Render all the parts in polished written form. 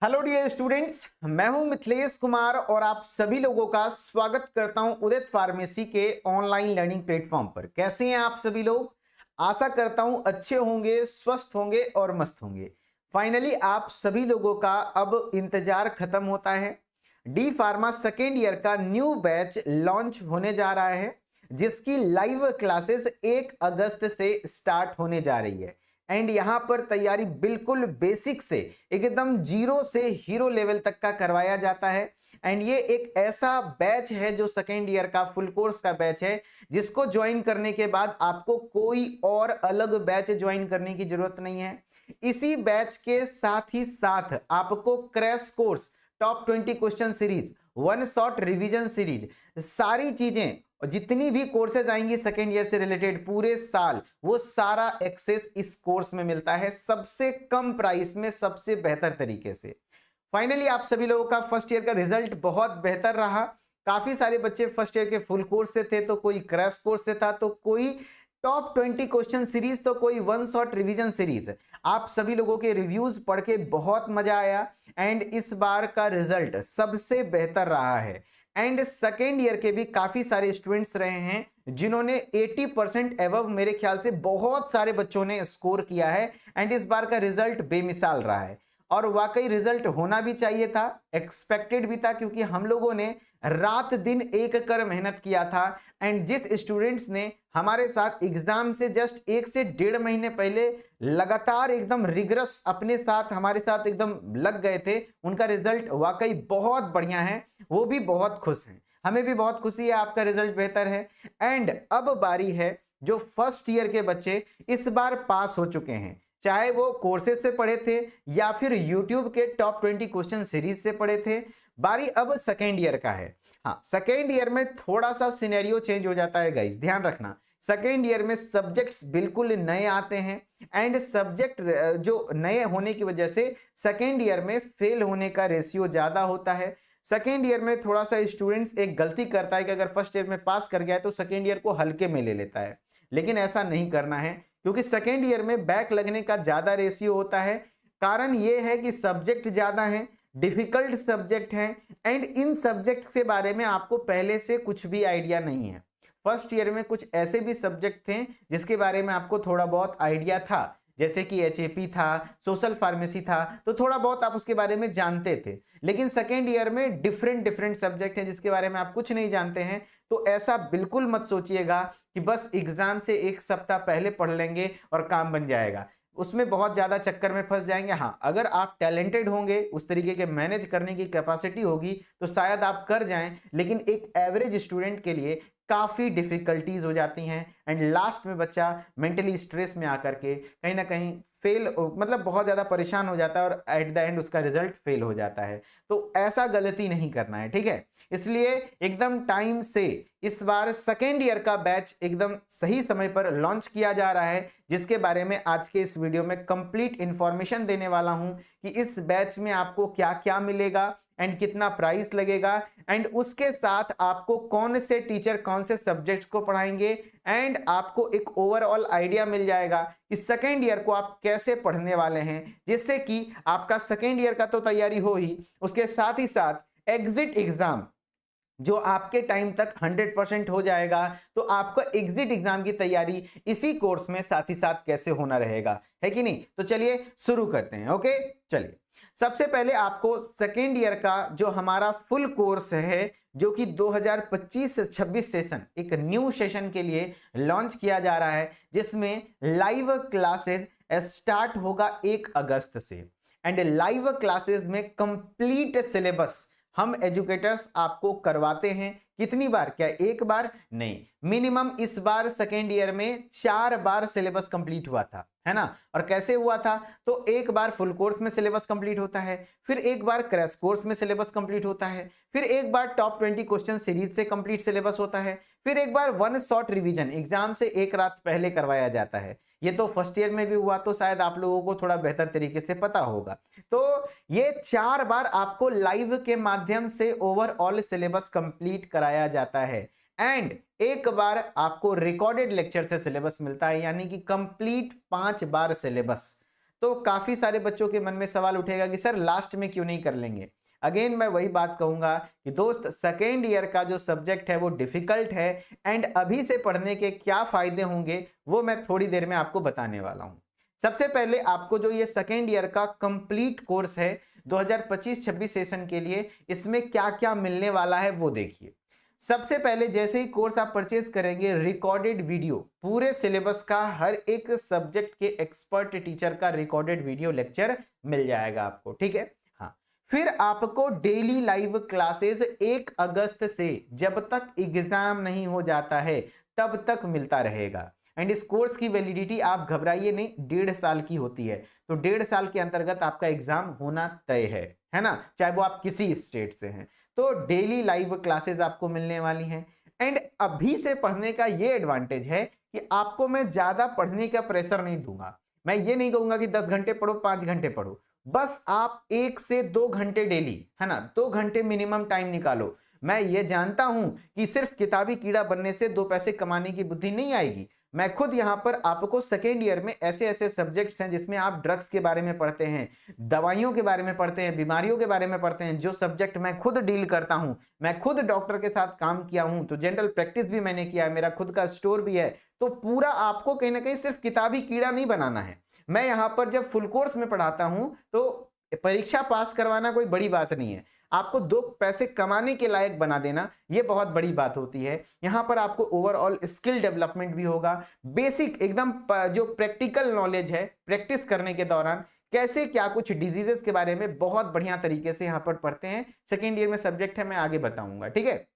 Hello dear students, मैं हूं मिथिलेश कुमार और आप सभी लोगों का स्वागत करता हूं उदित फार्मेसी के ऑनलाइन लर्निंग प्लेटफॉर्म पर। कैसे हैं आप सभी लोग? आशा करता हूं अच्छे होंगे, स्वस्थ होंगे और मस्त होंगे। फाइनली आप सभी लोगों का अब इंतजार खत्म होता है। डी फार्मा सेकेंड ईयर का न्यू बैच लॉन्च होने जा रहा है, जिसकी लाइव क्लासेस 1 अगस्त से स्टार्ट होने जा रही है। एंड यहां पर तैयारी बिल्कुल बेसिक से एकदम जीरो से हीरो लेवल तक का करवाया जाता है। एंड ये एक ऐसा बैच है जो सेकेंड ईयर का फुल कोर्स का बैच है, जिसको ज्वाइन करने के बाद आपको कोई और अलग बैच ज्वाइन करने की जरूरत नहीं है। इसी बैच के साथ ही साथ आपको crash course, top 20 question series, one shot revision series, सारी चीजें और जितनी भी कोर्सेज आएंगी सेकेंड ईयर से रिलेटेड पूरे साल, वो सारा एक्सेस इस कोर्स में मिलता है सबसे कम प्राइस में, सबसे बेहतर तरीके से। फाइनली आप सभी लोगों का फर्स्ट ईयर का रिजल्ट बहुत बेहतर रहा। काफी सारे बच्चे फर्स्ट ईयर के फुल कोर्स से थे, तो कोई क्रैश कोर्स से था, तो कोई टॉप 20 क्वेश्चन सीरीज, तो कोई वन शॉट रिवीजन सीरीज। आप सभी लोगों के रिव्यूज पढ़ के बहुत मजा आया एंड इस बार का रिजल्ट सबसे बेहतर रहा है। एंड सेकेंड ईयर के भी काफी सारे स्टूडेंट्स रहे हैं जिन्होंने 80% एवब, मेरे ख्याल से बहुत सारे बच्चों ने स्कोर किया है। एंड इस बार का रिजल्ट बेमिसाल रहा है और वाकई रिजल्ट होना भी चाहिए था, एक्सपेक्टेड भी था, क्योंकि हम लोगों ने रात दिन एक कर मेहनत किया था। एंड जिस स्टूडेंट्स ने हमारे साथ एग्जाम से जस्ट 1 से 1.5 महीने पहले लगातार एकदम रिगरस अपने साथ हमारे साथ एकदम लग गए थे, उनका रिजल्ट वाकई बहुत बढ़िया है, वो भी बहुत खुश हैं। हमें भी बहुत खुशी है, आपका रिजल्ट बेहतर है। एंड अब बारी है जो फर्स्ट ईयर के बच्चे इस बार पास हो चुके हैं, चाहे वो कोर्सेज से पढ़े थे या फिर यूट्यूब के टॉप 20 क्वेश्चन सीरीज से पढ़े थे। बारी अब सेकेंड ईयर का है। हाँ, सेकेंड ईयर में थोड़ा सा सिनेरियो चेंज हो जाता है गाइस, ध्यान रखना। सेकेंड ईयर में सब्जेक्ट्स बिल्कुल नए आते हैं एंड सब्जेक्ट जो नए होने की वजह से सेकेंड ईयर में फेल होने का रेशियो ज्यादा होता है। सेकेंड ईयर में थोड़ा सा स्टूडेंट्स एक गलती करता है कि अगर फर्स्ट ईयर में पास कर गया है तो सेकेंड ईयर को हल्के में ले लेता है, लेकिन ऐसा नहीं करना है, क्योंकि सेकेंड ईयर में बैक लगने का ज्यादा रेशियो होता है। कारण यह है कि सब्जेक्ट ज्यादा हैं, डिफिकल्ट सब्जेक्ट हैं एंड इन सब्जेक्ट के बारे में आपको पहले से कुछ भी आइडिया नहीं है। फर्स्ट ईयर में कुछ ऐसे भी सब्जेक्ट थे जिसके बारे में आपको थोड़ा बहुत आइडिया था, जैसे कि एचएपी था, सोशल फार्मेसी था, तो थोड़ा बहुत आप उसके बारे में जानते थे। लेकिन सेकेंड ईयर में डिफरेंट सब्जेक्ट हैं जिसके बारे में आप कुछ नहीं जानते हैं। तो ऐसा बिल्कुल मत सोचिएगा कि बस एग्जाम से 1 सप्ताह पहले पढ़ लेंगे और काम बन जाएगा, उसमें बहुत ज्यादा चक्कर में फंस जाएंगे। हाँ, अगर आप टैलेंटेड होंगे, उस तरीके के मैनेज करने की कैपेसिटी होगी, तो शायद आप कर जाएं, लेकिन एक एवरेज स्टूडेंट के लिए काफी डिफिकल्टीज हो जाती हैं एंड लास्ट में बच्चा मेंटली स्ट्रेस में आकर के कहीं ना कहीं फेल, मतलब बहुत ज्यादा परेशान हो जाता है और एट द एंड उसका रिजल्ट फेल हो जाता है। तो ऐसा गलती नहीं करना है, ठीक है? इसलिए एकदम टाइम से इस बार सेकेंड ईयर का बैच एकदम सही समय पर लॉन्च किया जा रहा है, जिसके बारे में आज के इस वीडियो में कंप्लीट इंफॉर्मेशन देने वाला हूं कि इस बैच में आपको क्या क्या मिलेगा एंड कितना प्राइस लगेगा एंड उसके साथ आपको कौन से टीचर कौन से सब्जेक्ट्स को पढ़ाएंगे एंड आपको एक ओवरऑल आइडिया मिल जाएगा कि सेकेंड ईयर को आप कैसे पढ़ने वाले हैं, जिससे कि आपका सेकेंड ईयर का तो तैयारी हो ही, उसके साथ ही साथ एग्जिट एग्जाम जो आपके टाइम तक 100% हो जाएगा, तो आपको एग्जिट एग्जाम की तैयारी इसी कोर्स में साथ ही साथ कैसे होना रहेगा, है कि नहीं? तो चलिए शुरू करते हैं। ओके, चलिए सबसे पहले आपको सेकेंड ईयर का जो हमारा फुल कोर्स है, जो कि 2025-26 सेशन, एक न्यू सेशन के लिए लॉन्च किया जा रहा है, जिसमें लाइव क्लासेस स्टार्ट होगा 1 अगस्त से। एंड लाइव क्लासेस में कंप्लीट सिलेबस हम एजुकेटर्स आपको करवाते हैं। कितनी बार? क्या एक बार? नहीं, मिनिमम इस बार सेकेंड ईयर में 4 बार सिलेबस कंप्लीट हुआ था, है ना? और कैसे हुआ था? तो एक बार फुल कोर्स में सिलेबस कंप्लीट होता है, फिर एक बार क्रैश कोर्स में सिलेबस कंप्लीट होता है, फिर एक बार टॉप 20 क्वेश्चन सीरीज से कंप्लीट सिलेबस होता है, फिर एक बार वन शॉट रिवीजन एग्जाम से 1 रात पहले करवाया जाता है। ये तो फर्स्ट ईयर में भी हुआ, तो शायद आप लोगों को थोड़ा बेहतर तरीके से पता होगा। तो ये 4 बार आपको लाइव के माध्यम से ओवरऑल सिलेबस कंप्लीट कराया जाता है एंड एक बार आपको रिकॉर्डेड लेक्चर से सिलेबस मिलता है, यानी कि कंप्लीट 5 बार सिलेबस। तो काफी सारे बच्चों के मन में सवाल उठेगा कि सर लास्ट में क्यों नहीं कर लेंगे। अगेन मैं वही बात कहूंगा कि दोस्त सेकेंड ईयर का जो सब्जेक्ट है वो डिफिकल्ट है एंड अभी से पढ़ने के क्या फायदे होंगे वो मैं थोड़ी देर में आपको बताने वाला हूं। सबसे पहले आपको जो ये सेकेंड ईयर का कंप्लीट कोर्स है 2025-26 सेशन के लिए, इसमें क्या क्या मिलने वाला है वो देखिए। सबसे पहले जैसे ही कोर्स आप परचेज करेंगे, रिकॉर्डेड वीडियो पूरे सिलेबस का हर एक सब्जेक्ट के एक्सपर्ट टीचर का रिकॉर्डेड वीडियो लेक्चर मिल जाएगा आपको, ठीक है। हाँ, फिर आपको डेली लाइव क्लासेस 1 अगस्त से जब तक एग्जाम नहीं हो जाता है तब तक मिलता रहेगा। एंड इस कोर्स की वैलिडिटी आप घबराइए नहीं, 1.5 साल की होती है। तो 1.5 साल के अंतर्गत आपका एग्जाम होना तय है ना, चाहे वो आप किसी स्टेट से हैं। तो डेली लाइव क्लासेस आपको मिलने वाली हैं। एंड अभी से पढ़ने का ये एडवांटेज है कि आपको मैं ज्यादा पढ़ने का प्रेशर नहीं दूंगा। मैं ये नहीं कहूंगा कि 10 घंटे पढ़ो, 5 घंटे पढ़ो, बस आप 1 से 2 घंटे डेली, है ना, 2 घंटे मिनिमम टाइम निकालो। मैं ये जानता हूं कि सिर्फ किताबी कीड़ा बनने से 2 पैसे कमाने की बुद्धि नहीं आएगी। मैं खुद यहां पर आपको सेकेंड ईयर में ऐसे ऐसे सब्जेक्ट्स हैं जिसमें आप ड्रग्स के बारे में पढ़ते हैं, दवाइयों के बारे में पढ़ते हैं, बीमारियों के बारे में पढ़ते हैं, जो सब्जेक्ट मैं खुद डील करता हूं। मैं खुद डॉक्टर के साथ काम किया हूं, तो जनरल प्रैक्टिस भी मैंने किया है, मेरा खुद का स्टोर भी है। तो पूरा आपको कहीं ना कहीं सिर्फ किताबी कीड़ा नहीं बनाना है। मैं यहां पर जब फुल कोर्स में पढ़ाता हूं तो परीक्षा पास करवाना कोई बड़ी बात नहीं है, आपको 2 पैसे कमाने के लायक बना देना ये बहुत बड़ी बात होती है। यहां पर आपको ओवरऑल स्किल डेवलपमेंट भी होगा, बेसिक एकदम जो प्रैक्टिकल नॉलेज है प्रैक्टिस करने के दौरान कैसे क्या कुछ डिजीजेस के बारे में बहुत बढ़िया तरीके से यहां पर पढ़ते हैं। सेकेंड ईयर में सब्जेक्ट है, मैं आगे बताऊंगा, ठीक है।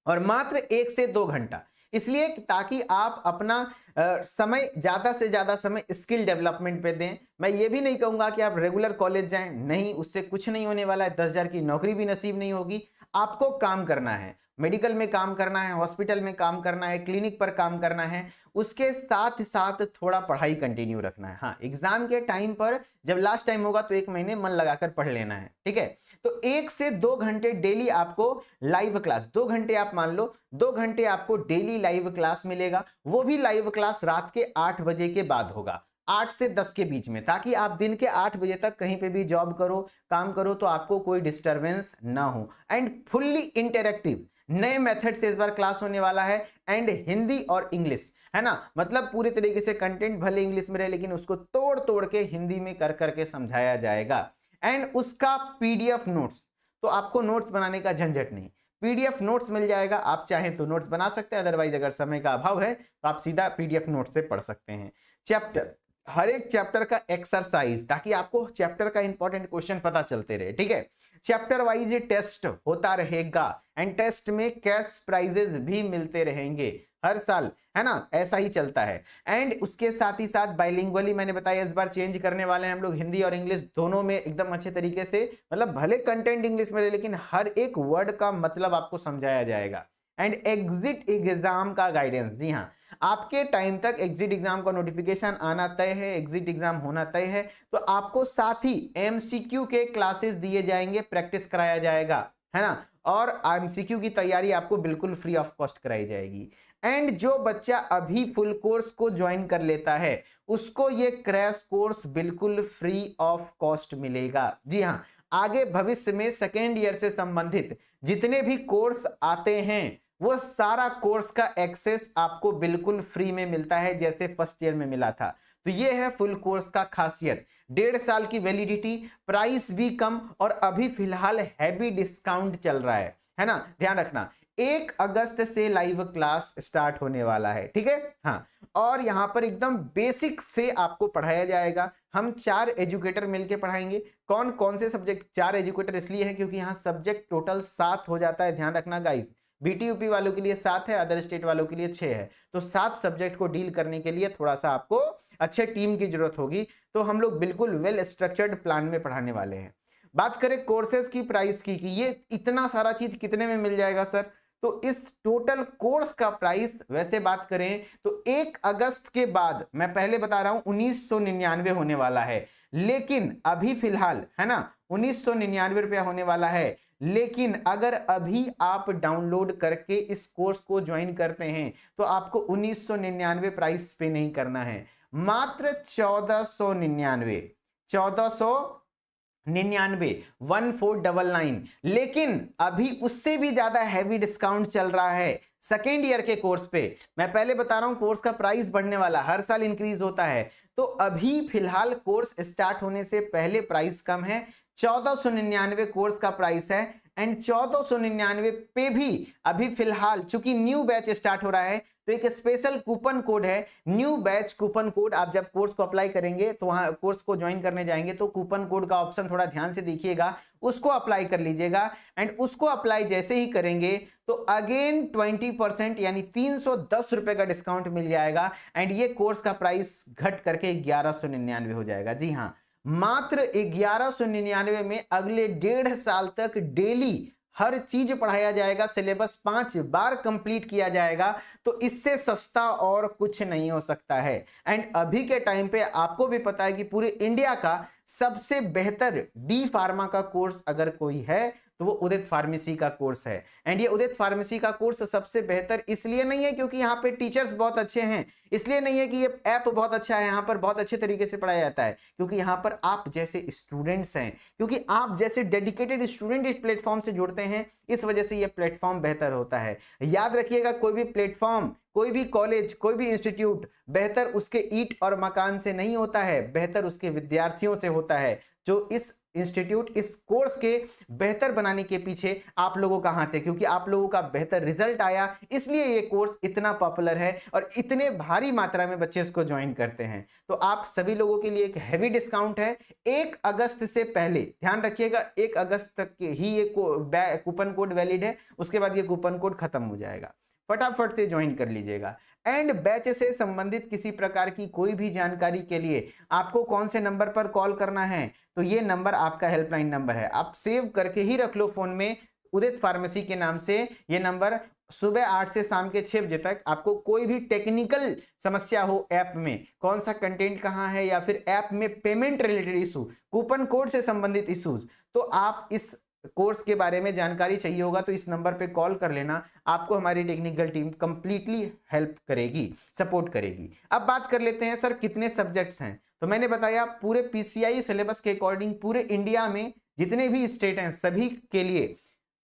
और मात्र 1 से 2 घंटा, इसलिए ताकि आप अपना समय ज्यादा से ज्यादा समय स्किल डेवलपमेंट पे दें। मैं ये भी नहीं कहूंगा कि आप रेगुलर कॉलेज जाएं, नहीं, उससे कुछ नहीं होने वाला है। 10,000 की नौकरी भी नसीब नहीं होगी। आपको काम करना है, मेडिकल में काम करना है, हॉस्पिटल में काम करना है, क्लिनिक पर काम करना है, उसके साथ साथ थोड़ा पढ़ाई कंटिन्यू रखना है। हाँ, एग्जाम के टाइम पर जब लास्ट टाइम होगा तो 1 महीने मन लगाकर पढ़ लेना है, ठीक है। तो 1 से 2 घंटे डेली आपको लाइव क्लास, 2 घंटे आप मान लो, 2 घंटे आपको डेली लाइव क्लास मिलेगा। वो भी लाइव क्लास रात के 8 बजे के बाद होगा, 8 से 10 के बीच में, ताकि आप दिन के 8 बजे तक कहीं पे भी जॉब करो, काम करो, तो आपको कोई डिस्टरबेंस ना हो। एंड फुल्ली इंटरैक्टिव नए मेथड से इस बार क्लास होने वाला है। एंड हिंदी और इंग्लिश, है ना, मतलब पूरी तरीके से कंटेंट भले इंग्लिश में रहे लेकिन उसको तोड़ तोड़ के हिंदी में कर करके समझाया जाएगा। एंड उसका पीडीएफ नोट्स, तो आपको नोट्स बनाने का झंझट नहीं, पीडीएफ नोट्स मिल जाएगा। आप चाहें तो नोट्स बना सकते हैं, अदरवाइज अगर समय का अभाव है तो आप सीधा पीडीएफ नोट्स से पढ़ सकते हैं। चैप्टर, हर एक चैप्टर का एक्सरसाइज, ताकि आपको चैप्टर का इंपॉर्टेंट क्वेश्चन पता चलते रहे, ठीक है। चैप्टर वाइज टेस्ट होता रहेगा एंड टेस्ट में कैश प्राइजेस भी मिलते रहेंगे हर साल, है ना, ऐसा ही चलता है। एंड उसके साथ ही साथ बाइलिंगुअली मैंने बताया इस बार चेंज करने वाले हैं हम लोग, हिंदी और इंग्लिश दोनों में एकदम अच्छे तरीके से, मतलब भले कंटेंट इंग्लिश में रहे लेकिन हर एक वर्ड का मतलब आपको समझाया जाएगा। एंड एग्जिट एग्जाम का गाइडेंस, जी हाँ, आपके टाइम तक एग्जिट एग्जाम का नोटिफिकेशन आना तय है, एग्जिट एग्जाम होना तय है, तो आपको साथ ही एमसीक्यू के क्लासेस दिए जाएंगे, प्रैक्टिस कराया जाएगा, है ना, और एमसीक्यू की तैयारी आपको बिल्कुल फ्री ऑफ कॉस्ट कराई जाएगी। एंड जो बच्चा अभी फुल कोर्स को ज्वाइन कर लेता है उसको ये क्रैश कोर्स बिल्कुल फ्री ऑफ कॉस्ट मिलेगा। जी हाँ, आगे भविष्य में सेकेंड ईयर से संबंधित जितने भी कोर्स आते हैं वो सारा कोर्स का एक्सेस आपको बिल्कुल फ्री में मिलता है, जैसे फर्स्ट ईयर में मिला था। तो ये है फुल कोर्स का खासियत, 1.5 साल की वैलिडिटी, प्राइस भी कम, और अभी फिलहाल हैवी डिस्काउंट चल रहा है ना, ध्यान रखना। 1 अगस्त से लाइव क्लास स्टार्ट होने वाला है, ठीक है। हाँ, और यहाँ पर एकदम बेसिक से आपको पढ़ाया जाएगा। हम 4 एजुकेटर मिलकर पढ़ाएंगे। कौन कौन से सब्जेक्ट? 4 एजुकेटर इसलिए है क्योंकि यहाँ सब्जेक्ट टोटल 7 हो जाता है, ध्यान रखना गाइस। बीटीयूपी वालों के लिए 7 है, अदर स्टेट वालों के लिए 6 है। तो 7 सब्जेक्ट को डील करने के लिए थोड़ा सा आपको अच्छे टीम की जरूरत होगी। तो हम लोग बिल्कुल वेल स्ट्रक्चर्ड प्लान में पढ़ाने वाले हैं। बात करें कोर्सेज की प्राइस की कि ये इतना सारा चीज कितने में मिल जाएगा सर, तो इस टोटल कोर्स का प्राइस वैसे बात करें तो 1 अगस्त के बाद, मैं पहले बता रहा हूं, 1999 होने वाला है। लेकिन अभी फिलहाल, है ना, 1999 रुपया होने वाला है। लेकिन अगर अभी आप डाउनलोड करके इस कोर्स को ज्वाइन करते हैं तो आपको 1999 प्राइस पे नहीं करना है, मात्र 1499। 1499, 1499। लेकिन अभी उससे भी ज्यादा हैवी डिस्काउंट चल रहा है सेकेंड ईयर के कोर्स पे। मैं पहले बता रहा हूं कोर्स का प्राइस बढ़ने वाला, हर साल इंक्रीज होता है। तो अभी फिलहाल कोर्स स्टार्ट होने से पहले प्राइस कम है, 1499 कोर्स का प्राइस है। एंड 1499 पे भी अभी फिलहाल चूंकि न्यू बैच स्टार्ट हो रहा है तो एक स्पेशल कूपन कोड है, न्यू बैच कूपन कोड। आप जब कोर्स को अप्लाई करेंगे तो वहां कोर्स को ज्वाइन करने जाएंगे तो कूपन कोड का ऑप्शन थोड़ा ध्यान से देखिएगा, उसको अप्लाई कर लीजिएगा। एंड उसको अप्लाई जैसे ही करेंगे तो अगेन 20% यानी 310 रुपए का डिस्काउंट मिल जाएगा। एंड ये कोर्स का प्राइस घट करके 1199 हो जाएगा। जी हाँ, मात्र 1199 में अगले 1.5 साल तक डेली हर चीज पढ़ाया जाएगा, सिलेबस 5 बार कंप्लीट किया जाएगा। तो इससे सस्ता और कुछ नहीं हो सकता है। एंड अभी के टाइम पे आपको भी पता है कि पूरे इंडिया का सबसे बेहतर डी फार्मा का कोर्स अगर कोई है तो वो उदित फार्मेसी का कोर्स है। एंड ये उदित फार्मेसी का कोर्स सबसे बेहतर इसलिए नहीं है क्योंकि यहाँ पे टीचर्स बहुत अच्छे हैं, इसलिए नहीं है कि ये ऐप बहुत अच्छा है, यहाँ पर बहुत अच्छे तरीके से पढ़ाया जाता है, क्योंकि यहाँ पर आप जैसे स्टूडेंट्स हैं, क्योंकि आप जैसे डेडिकेटेड स्टूडेंट इस प्लेटफॉर्म से जुड़ते हैं, इस वजह से ये प्लेटफॉर्म बेहतर होता है। याद रखिएगा, कोई भी प्लेटफॉर्म, कोई भी कॉलेज, कोई भी इंस्टीट्यूट बेहतर उसके ईंट और मकान से नहीं होता है, बेहतर उसके विद्यार्थियों से होता है जो इस इंस्टीट्यूट, इस कोर्स के बेहतर बनाने के पीछे आप लोगों का हाथ है। क्योंकि आप लोगों का बेहतर रिजल्ट आया इसलिए ये कोर्स इतना पॉपुलर है और इतने भारी मात्रा में बच्चे इसको ज्वाइन करते हैं। तो आप सभी लोगों के लिए एक हैवी डिस्काउंट है 1 अगस्त से पहले, ध्यान रखिएगा 1 अगस्त तक ही ये कूपन कोड वैलिड है, उसके बाद ये कूपन कोड खत्म हो जाएगा। फटाफट से ज्वाइन कर लीजिएगा। एंड बैच से संबंधित किसी प्रकार की कोई भी जानकारी के लिए आपको कौन से नंबर पर कॉल करना है, तो ये नंबर आपका हेल्पलाइन नंबर है, आप सेव करके ही रख लो फोन में, उदित फार्मेसी के नाम से ये नंबर। सुबह 8 से शाम के 6 बजे तक आपको कोई भी टेक्निकल समस्या हो ऐप में, कौन सा कंटेंट कहाँ है, या फिर ऐप में payment related issue, coupon code से संबंधित इश्यूज, तो आप इस कोर्स के बारे में जानकारी चाहिए होगा तो इस नंबर पे कॉल कर लेना, आपको हमारी टेक्निकल टीम कंप्लीटली हेल्प करेगी, सपोर्ट करेगी। अब बात कर लेते हैं सर कितने सब्जेक्ट्स हैं। तो मैंने बताया पूरे पीसीआई सिलेबस के अकॉर्डिंग पूरे इंडिया में जितने भी स्टेट हैं सभी के लिए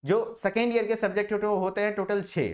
जो सेकेंड ईयर के सब्जेक्ट होते हैं टोटल 6।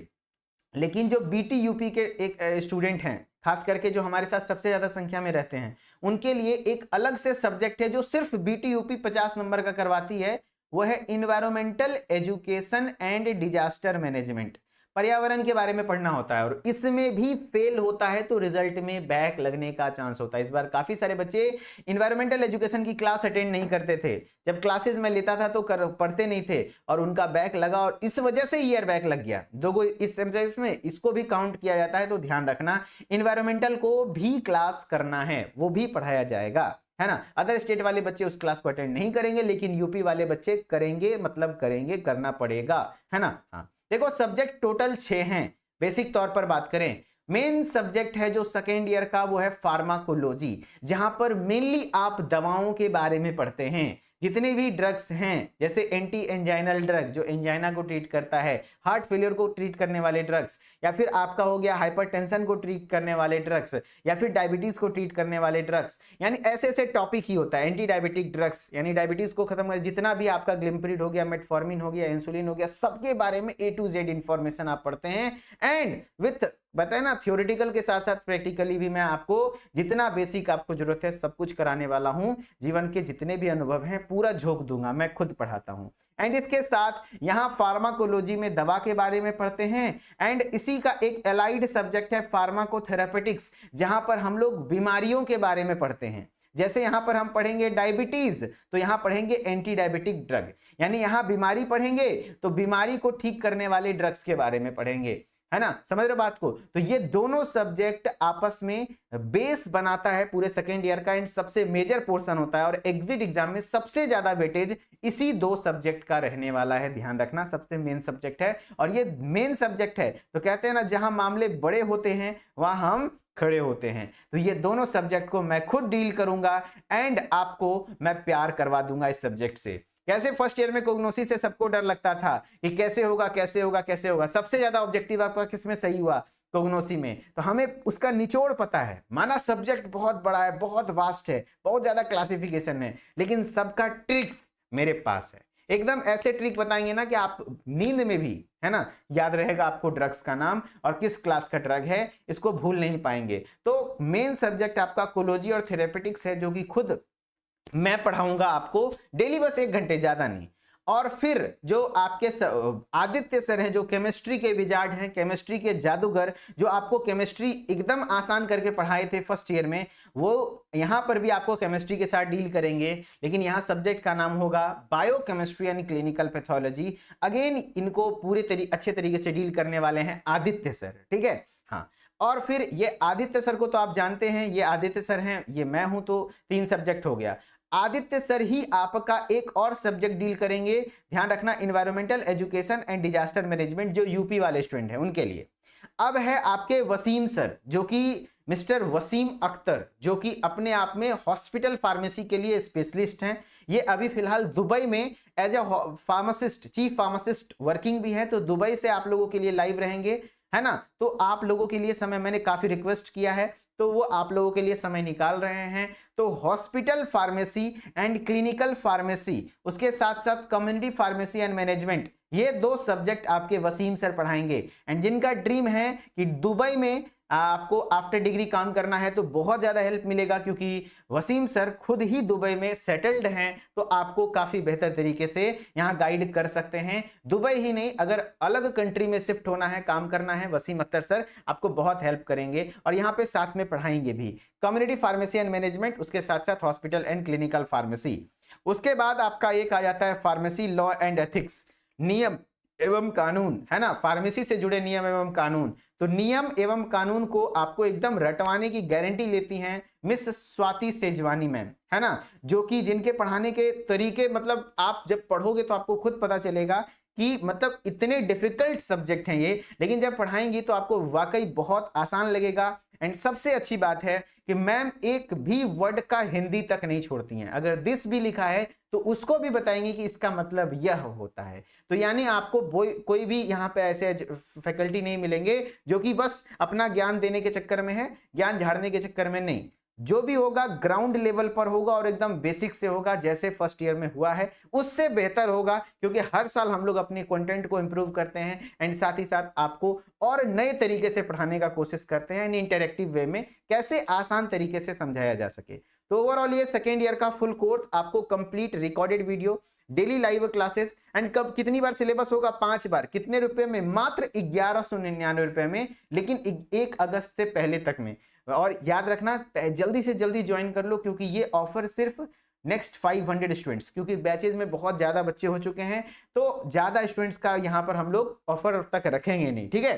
लेकिन जो बीटी यूपी के एक स्टूडेंट हैं, खास करके जो हमारे साथ सबसे ज्यादा संख्या में रहते हैं, उनके लिए एक अलग से सब्जेक्ट है जो सिर्फ बीटी यूपी 50 नंबर का करवाती है, वो है environmental education and disaster management. पर्यावरण के बारे में पढ़ना होता है और इसमें भी फेल होता है तो रिजल्ट में बैक लगने का चांस होता है। इस बार काफी सारे बच्चे इन्वायरमेंटल एजुकेशन की क्लास अटेंड नहीं करते थे, जब क्लासेस में लेता था तो पढ़ते नहीं थे और उनका बैक लगा और इस वजह से ईयर बैक लग गया। दो इस सब्जेक्ट में इसको भी काउंट किया जाता है, तो ध्यान रखना इन्वायरमेंटल को भी क्लास करना है, वो भी पढ़ाया जाएगा, है ना। अदर स्टेट वाले बच्चे उस क्लास को अटेंड नहीं करेंगे लेकिन यूपी वाले बच्चे करेंगे, मतलब करेंगे, करना पड़ेगा, है ना। हाँ देखो सब्जेक्ट टोटल 6 हैं। बेसिक तौर पर बात करें, मेन सब्जेक्ट है जो सेकेंड ईयर का वो है फार्माकोलॉजी, जहां पर मेनली आप दवाओं के बारे में पढ़ते हैं। जितने भी ड्रग्स हैं जैसे एंटी एंजाइनल ड्रग जो एंजाइना को ट्रीट करता है, हार्ट फेलियर को ट्रीट करने वाले ड्रग्स, या फिर आपका हो गया हाइपरटेंशन को ट्रीट करने वाले ड्रग्स, या फिर डायबिटीज को ट्रीट करने वाले ड्रग्स, यानी ऐसे ऐसे टॉपिक ही होता है। एंटी डायबिटिक ड्रग्स यानी डायबिटीज को खत्म कर, जितना भी आपका ग्लिम्प्रिड हो गया, मेटफॉर्मिन हो गया, इंसुलिन हो गया, सबके बारे में A to Z इंफॉर्मेशन आप पढ़ते हैं। एंड विथ बताए ना थियोरेटिकल के साथ साथ प्रैक्टिकली भी मैं आपको जितना बेसिक आपको जरूरत है सब कुछ कराने वाला हूं। जीवन के जितने भी अनुभव हैं पूरा झोंक दूंगा, मैं खुद पढ़ाता हूं। एंड इसके साथ यहां फार्माकोलॉजी में दवा के बारे में पढ़ते हैं। एंड इसी का एक एलाइड सब्जेक्ट है फार्माकोथेरापेटिक्स, जहां पर हम लोग बीमारियों के बारे में पढ़ते हैं। जैसे यहां पर हम पढ़ेंगे डायबिटीज तो यहां पढ़ेंगे एंटी डायबिटिक ड्रग, यानी यहां बीमारी पढ़ेंगे तो बीमारी को ठीक करने वाले ड्रग्स के बारे में पढ़ेंगे, है ना। समझ रहे बात को। तो ये दोनों सब्जेक्ट आपस में बेस बनाता है पूरे सेकेंड ईयर का, एंड सबसे मेजर पोर्शन होता है और एग्जिट एग्जाम में सबसे ज्यादा वेटेज इसी 2 सब्जेक्ट का रहने वाला है। ध्यान रखना सबसे मेन सब्जेक्ट है और ये मेन सब्जेक्ट है तो कहते हैं ना जहां मामले बड़े होते हैं वहां हम खड़े होते हैं। तो ये दोनों सब्जेक्ट को मैं खुद डील करूंगा एंड आपको मैं प्यार करवा दूंगा इस सब्जेक्ट से। कैसे फर्स्ट ईयर में कोग्नोसिस से सबको डर लगता था कि कैसे होगा कैसे होगा कैसे होगा, सबसे ज्यादा ऑब्जेक्टिव आपका किसमें सही हुआ, कोग्नोसी में, तो हमें उसका निचोड़ पता है। माना सब्जेक्ट बहुत बड़ा है, बहुत वास्ट है, बहुत ज्यादा क्लासिफिकेशन है, लेकिन सबका ट्रिक्स मेरे पास है। एकदम ऐसे ट्रिक बताएंगे ना कि आप नींद में भी, है ना, याद रहेगा आपको ड्रग्स का नाम और किस क्लास का ड्रग है, इसको भूल नहीं पाएंगे। तो मेन सब्जेक्ट आपका कोलॉजी और थेरेपेटिक्स है, जो कि खुद मैं पढ़ाऊंगा आपको डेली, बस 1 घंटे, ज्यादा नहीं। और फिर जो आपके आदित्य सर हैं, जो केमिस्ट्री के विजार्ड हैं, केमिस्ट्री के जादूगर, जो आपको केमिस्ट्री एकदम आसान करके पढ़ाए थे फर्स्ट ईयर में, वो यहाँ पर भी आपको केमिस्ट्री के साथ डील करेंगे, लेकिन यहाँ सब्जेक्ट का नाम होगा biochemistry and clinical pathology. Again इनको अच्छे तरीके से डील करने वाले हैं आदित्य सर, ठीक है। हाँ, और फिर ये आदित्य सर को तो आप जानते हैं, ये आदित्य सर हैं, ये मैं हूं, तो 3 सब्जेक्ट हो गया। आदित्य सर ही आपका एक और सब्जेक्ट डील करेंगे, ध्यान रखना, environmental education and disaster management, जो यूपी वाले स्टूडेंट हैं उनके लिए। अब है आपके वसीम सर, जो कि मिस्टर वसीम अख्तर, जो कि अपने आप में हॉस्पिटल फार्मेसी के लिए स्पेशलिस्ट हैं। ये अभी फिलहाल दुबई में as a pharmacist, chief pharmacist working भी है, तो दुबई से आप लोगों के लिए लाइव रहेंगे, है ना। तो आप लोगों के लिए समय मैंने काफी रिक्वेस्ट किया है, तो वो आप लोगों के लिए समय निकाल रहे हैं। तो hospital pharmacy and clinical pharmacy, उसके साथ साथ कम्युनिटी फार्मेसी एंड मैनेजमेंट, ये 2 सब्जेक्ट आपके वसीम सर पढ़ाएंगे। एंड जिनका ड्रीम है कि दुबई में आपको आफ्टर डिग्री काम करना है, तो बहुत ज्यादा हेल्प मिलेगा, क्योंकि वसीम सर खुद ही दुबई में सेटल्ड हैं, तो आपको काफी बेहतर तरीके से यहाँ गाइड कर सकते हैं। दुबई ही नहीं, अगर अलग कंट्री में शिफ्ट होना है, काम करना है, वसीम अख्तर सर आपको बहुत हेल्प करेंगे, और यहाँ पे साथ में पढ़ाएंगे भी कम्युनिटी फार्मेसी एंड मैनेजमेंट, उसके साथ साथ हॉस्पिटल एंड क्लिनिकल फार्मेसी। उसके बाद आपका एक आ जाता है फार्मेसी लॉ एंड एथिक्स, नियम एवं कानून, है ना, फार्मेसी से जुड़े नियम एवं कानून। तो नियम एवं कानून को आपको एकदम रटवाने की गारंटी लेती हैं मिस स्वाति सेजवानी मैम, है ना, जो कि जिनके पढ़ाने के तरीके, मतलब आप जब पढ़ोगे तो आपको खुद पता चलेगा कि मतलब इतने डिफिकल्ट सब्जेक्ट हैं ये, लेकिन जब पढ़ाएंगी तो आपको वाकई बहुत आसान लगेगा। एंड सबसे अच्छी बात है कि मैम एक भी वर्ड का हिंदी तक नहीं छोड़ती हैं। अगर दिस भी लिखा है तो उसको भी बताएंगे कि इसका मतलब यह होता है। तो यानी आपको कोई भी यहाँ पे ऐसे फैकल्टी नहीं मिलेंगे जो कि बस अपना ज्ञान देने के चक्कर में है, ज्ञान झाड़ने के चक्कर में नहीं। जो भी होगा ग्राउंड लेवल पर होगा और एकदम बेसिक से होगा, जैसे फर्स्ट ईयर में हुआ है उससे बेहतर होगा, क्योंकि हर साल हम लोग अपने कंटेंट को इंप्रूव करते हैं एंड साथ ही साथ आपको और नए तरीके से पढ़ाने का कोशिश करते हैं, इंटरैक्टिव वे में कैसे आसान तरीके से समझाया जा सके। तो ओवरऑल ये सेकेंड ईयर का फुल कोर्स आपको complete recorded video, daily live classes and कब कितनी बार सिलेबस होगा, 5 बार, कितने रुपए में, मात्र 1199 रुपए में, लेकिन 1 अगस्त से पहले तक में। और याद रखना जल्दी से जल्दी ज्वाइन कर लो, क्योंकि ये ऑफर सिर्फ नेक्स्ट 500 स्टूडेंट्स, क्योंकि बैचेज में बहुत ज्यादा बच्चे हो चुके हैं, तो ज्यादा स्टूडेंट्स का यहाँ पर हम लोग ऑफर तक रखेंगे नहीं, ठीक है।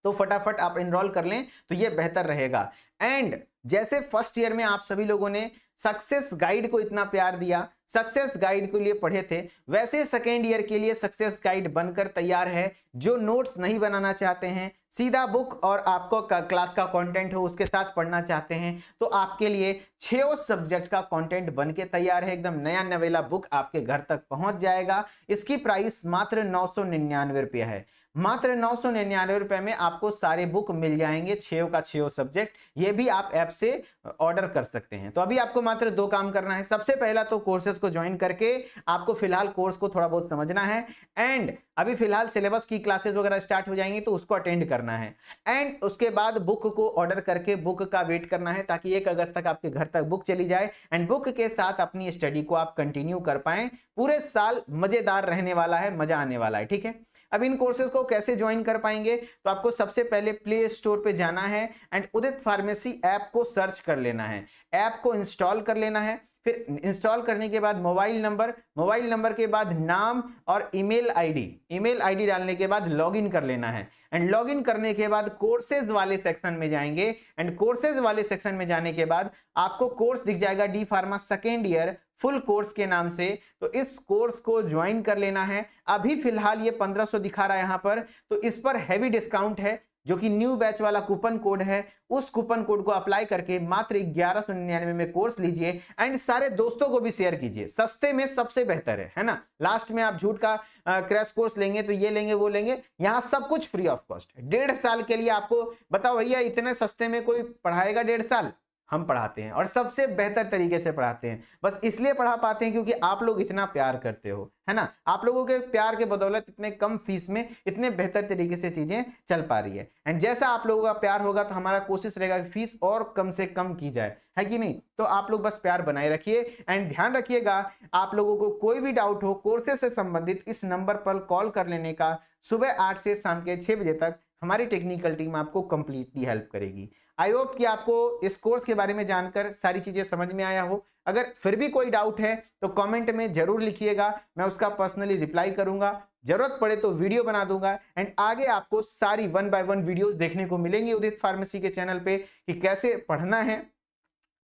तो फटाफट आप एनरोल कर लें तो ये बेहतर रहेगा। एंड जैसे फर्स्ट ईयर में आप सभी लोगों ने सक्सेस गाइड को इतना प्यार दिया, सक्सेस गाइड के लिए पढ़े थे, वैसे सेकेंड ईयर के लिए सक्सेस गाइड बनकर तैयार है। जो नोट्स नहीं बनाना चाहते हैं, सीधा बुक और आपको क्लास का कंटेंट हो उसके साथ पढ़ना चाहते हैं, तो आपके लिए 6 सब्जेक्ट का कंटेंट बन के तैयार है। एकदम नया नवेला बुक आपके घर तक पहुंच जाएगा। इसकी प्राइस मात्र 999 रुपये है। मात्र 999 रुपए में आपको सारे बुक मिल जाएंगे, 6 का 6 सब्जेक्ट। ये भी आप ऐप से ऑर्डर कर सकते हैं। तो अभी आपको मात्र 2 काम करना है। सबसे पहला तो कोर्सेज को ज्वाइन करके आपको फिलहाल कोर्स को थोड़ा बहुत समझना है, एंड अभी फिलहाल सिलेबस की क्लासेस वगैरह स्टार्ट हो जाएंगी तो उसको अटेंड करना है। एंड उसके बाद बुक को ऑर्डर करके बुक का वेट करना है, ताकि 1 अगस्त तक आपके घर तक बुक चली जाए एंड बुक के साथ अपनी स्टडी को आप कंटिन्यू कर पाएं। पूरे साल मजेदार रहने वाला है, मजा आने वाला है, ठीक है। अब इन कोर्सेज को कैसे ज्वाइन कर पाएंगे, तो आपको सबसे पहले प्ले स्टोर पे जाना है एंड उदित फार्मेसी ऐप को सर्च कर लेना है, ऐप को इंस्टॉल कर लेना है। फिर इंस्टॉल करने के बाद मोबाइल नंबर के बाद नाम और ईमेल आईडी डालने के बाद लॉगिन कर लेना है। एंड लॉगिन करने के बाद कोर्सेज वाले सेक्शन में जाएंगे, एंड कोर्सेज वाले सेक्शन में जाने के बाद आपको कोर्स दिख जाएगा D pharma second year full course के नाम से। तो इस कोर्स को ज्वाइन कर लेना है। अभी फिलहाल ये 1500 दिखा रहा है यहाँ पर, तो इस पर हैवी डिस्काउंट है। जो कि न्यू बैच वाला कूपन कोड है, उस कूपन कोड को अप्लाई करके मात्र 1199 में कोर्स लीजिए एंड सारे दोस्तों को भी शेयर कीजिए। सस्ते में सबसे बेहतर है ना। लास्ट में आप झूठ का क्रैश कोर्स लेंगे तो ये लेंगे वो लेंगे, यहाँ सब कुछ फ्री ऑफ कॉस्ट है। 1.5 साल के लिए आपको बताओ भैया इतने सस्ते में कोई पढ़ाएगा? 1.5 साल हम पढ़ाते हैं और सबसे बेहतर तरीके से पढ़ाते हैं। बस इसलिए पढ़ा पाते हैं क्योंकि आप लोग इतना प्यार करते हो, है ना। आप लोगों के प्यार के बदौलत इतने कम फीस में इतने बेहतर तरीके से चीजें चल पा रही है। एंड जैसा आप लोगों का प्यार होगा तो हमारा कोशिश रहेगा कि फीस और कम से कम की जाए, है कि नहीं। तो आप लोग बस प्यार बनाए रखिए एंड ध्यान रखिएगा, आप लोगों को कोई भी डाउट हो कोर्सेज से संबंधित इस नंबर पर कॉल कर लेने का। सुबह 8 से शाम के 6 बजे तक हमारी टेक्निकल टीम आपको कंप्लीटली हेल्प करेगी। आई होप कि आपको इस कोर्स के बारे में जानकर सारी चीजें समझ में आया हो। अगर फिर भी कोई डाउट है तो कमेंट में जरूर लिखिएगा, मैं उसका पर्सनली रिप्लाई करूंगा। जरूरत पड़े तो वीडियो बना दूंगा एंड आगे आपको सारी 1 बाय 1 वीडियोस देखने को मिलेंगी उदित फार्मेसी के चैनल पे कि कैसे पढ़ना है,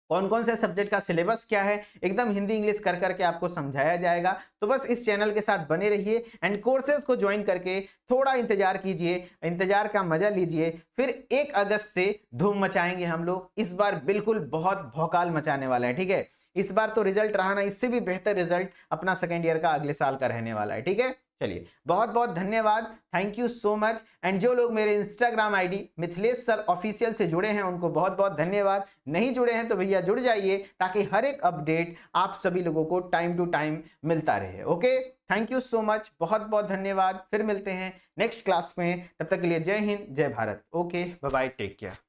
कौन कौन से सब्जेक्ट का सिलेबस क्या है, एकदम हिंदी इंग्लिश कर करके आपको समझाया जाएगा। तो बस इस चैनल के साथ बने रहिए एंड कोर्सेज को ज्वाइन करके थोड़ा इंतजार कीजिए, इंतजार का मजा लीजिए। फिर 1 अगस्त से धूम मचाएंगे हम लोग। इस बार बिल्कुल बहुत भौकाल मचाने वाला है, ठीक है। इस बार तो रिजल्ट रहा ना, इससे भी बेहतर रिजल्ट अपना सेकेंड ईयर का अगले साल का रहने वाला है, ठीक है। चलिए बहुत बहुत धन्यवाद, thank you so much. And जो लोग मेरे Instagram ID Mithilesh sir official से जुड़े हैं उनको बहुत बहुत धन्यवाद। नहीं जुड़े हैं तो भैया जुड़ जाइए ताकि हर एक अपडेट आप सभी लोगों को टाइम टू टाइम मिलता रहे। Okay, thank you so much, बहुत बहुत धन्यवाद। फिर मिलते हैं नेक्स्ट क्लास में, तब तक के लिए जय हिंद जय Bharat. Okay bye bye, take care.